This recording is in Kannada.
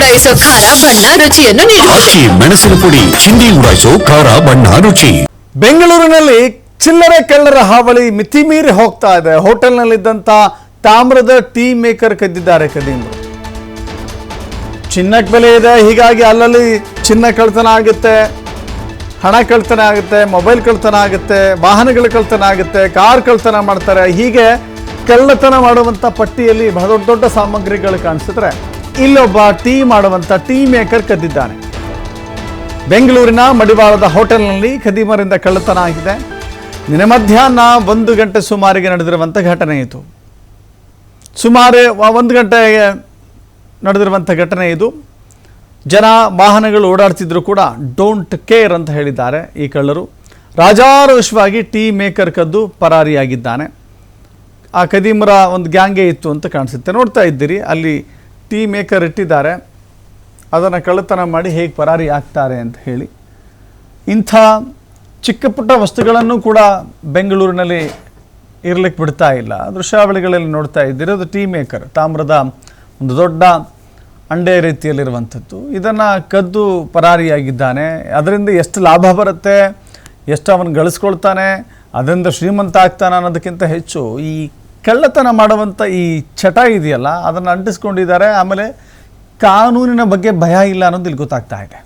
ಉಡಾಯಿಸೋ ಖಾರ ಬಣ್ಣ ರುಚಿಯನ್ನು ಅಕ್ಕಿ ಮೆಣಸಿನ ಪುಡಿ ಚಿಂದಿ ಉಡಾಯಿಸೋ ಖಾರ ಬಣ್ಣ ರುಚಿ. ಬೆಂಗಳೂರಿನಲ್ಲಿ ಚಿಲ್ಲರೆ ಕಳ್ಳರ ಹಾವಳಿ ಮಿತಿಮೀರಿ ಹೋಗ್ತಾ ಇದೆ. ಹೋಟೆಲ್ನಲ್ಲಿದ್ದಂಥ ತಾಮ್ರದ ಟೀ ಮೇಕರ್ ಕದ್ದಿದ್ದಾರೆ ಕದೀಮರು. ಚಿನ್ನಕ್ಕೆ ಬೆಲೆ ಇದೆ, ಹೀಗಾಗಿ ಅಲ್ಲಲ್ಲಿ ಚಿನ್ನ ಕಳ್ತನ ಆಗುತ್ತೆ, ಹಣ ಕಳ್ತನ ಆಗುತ್ತೆ, ಮೊಬೈಲ್ ಕಳ್ತನ ಆಗುತ್ತೆ, ವಾಹನಗಳ ಕಳ್ತನ ಆಗುತ್ತೆ, ಕಾರ್ ಕಳ್ತನ ಮಾಡ್ತಾರೆ. ಹೀಗೆ ಕಳ್ಳತನ ಮಾಡುವಂಥ ಪಟ್ಟಿಯಲ್ಲಿ ಬಹಳ ದೊಡ್ಡ ದೊಡ್ಡ ಸಾಮಗ್ರಿಗಳು ಕಾಣಿಸಿದ್ರೆ ಇಲ್ಲೊಬ್ಬ ಟೀ ಮಾಡುವಂಥ ಟೀ ಮೇಕರ್ ಕದ್ದಿದ್ದಾನೆ. ಬೆಂಗಳೂರಿನ ಮಡಿವಾಳದ ಹೋಟೆಲ್ನಲ್ಲಿ ಖದೀಮರಿಂದ ಕಳ್ಳತನ ಆಗಿದೆ. ನಿನ್ನೆ ಮಧ್ಯಾಹ್ನ 1 ಗಂಟೆ ಸುಮಾರಿಗೆ ನಡೆದಿರುವಂಥ ಘಟನೆ ಇದು. ಸುಮಾರು 1 ಗಂಟೆಗೆ ನಡೆದಿರುವಂಥ ಘಟನೆ ಇದು. ಜನ ವಾಹನಗಳು ಓಡಾಡ್ತಿದ್ರು ಕೂಡ ಡೋಂಟ್ ಕೇರ್ ಅಂತ ಹೇಳಿದ್ದಾರೆ ಈ ಕಳ್ಳರು. ರಾಜಾರೋಷವಾಗಿ ಟೀ ಮೇಕರ್ ಕದ್ದು ಪರಾರಿಯಾಗಿದ್ದಾನೆ. ಆ ಕದೀಮರ ಒಂದು ಗ್ಯಾಂಗೇ ಇತ್ತು ಅಂತ ಕಾಣಿಸುತ್ತೆ. ನೋಡ್ತಾ ಇದ್ದೀರಿ, ಅಲ್ಲಿ ಟೀ ಮೇಕರ್ ಇಟ್ಟಿದ್ದಾರೆ, ಅದನ್ನು ಕಳ್ಳತನ ಮಾಡಿ ಹೇಗೆ ಪರಾರಿ ಆಗ್ತಾರೆ ಅಂತ ಹೇಳಿ. ಇಂಥ ಚಿಕ್ಕ ಪುಟ್ಟ ವಸ್ತುಗಳನ್ನು ಕೂಡ ಬೆಂಗಳೂರಿನಲ್ಲಿ ಇರಲಿಕ್ಕೆ ಬಿಡ್ತಾ ಇಲ್ಲ. ದೃಶ್ಯಾವಳಿಗಳಲ್ಲಿ ನೋಡ್ತಾ ಇದ್ದೀರಿ, ಅದು ಟೀ ಮೇಕರ್, ತಾಮ್ರದ ಒಂದು ದೊಡ್ಡ ಅಂಡೆ ರೀತಿಯಲ್ಲಿರುವಂಥದ್ದು. ಇದನ್ನು ಕದ್ದು ಪರಾರಿಯಾಗಿದ್ದಾನೆ. ಅದರಿಂದ ಎಷ್ಟು ಲಾಭ ಬರುತ್ತೆ, ಎಷ್ಟು ಅವನು ಗಳಿಸ್ಕೊಳ್ತಾನೆ, ಅದರಿಂದ ಶ್ರೀಮಂತ ಆಗ್ತಾನೆ ಅನ್ನೋದಕ್ಕಿಂತ ಹೆಚ್ಚು ಈ ಕಳ್ಳತನ ಮಾಡುವಂಥ ಈ ಚಟ ಇದೆಯಲ್ಲ ಅದನ್ನು ಅಂಟಿಸ್ಕೊಂಡಿದ್ದಾರೆ. ಆಮೇಲೆ ಕಾನೂನಿನ ಬಗ್ಗೆ ಭಯ ಇಲ್ಲ ಅನ್ನೋದು ಇಲ್ಲಿ ಗೊತ್ತಾಗ್ತಾ ಇದೆ.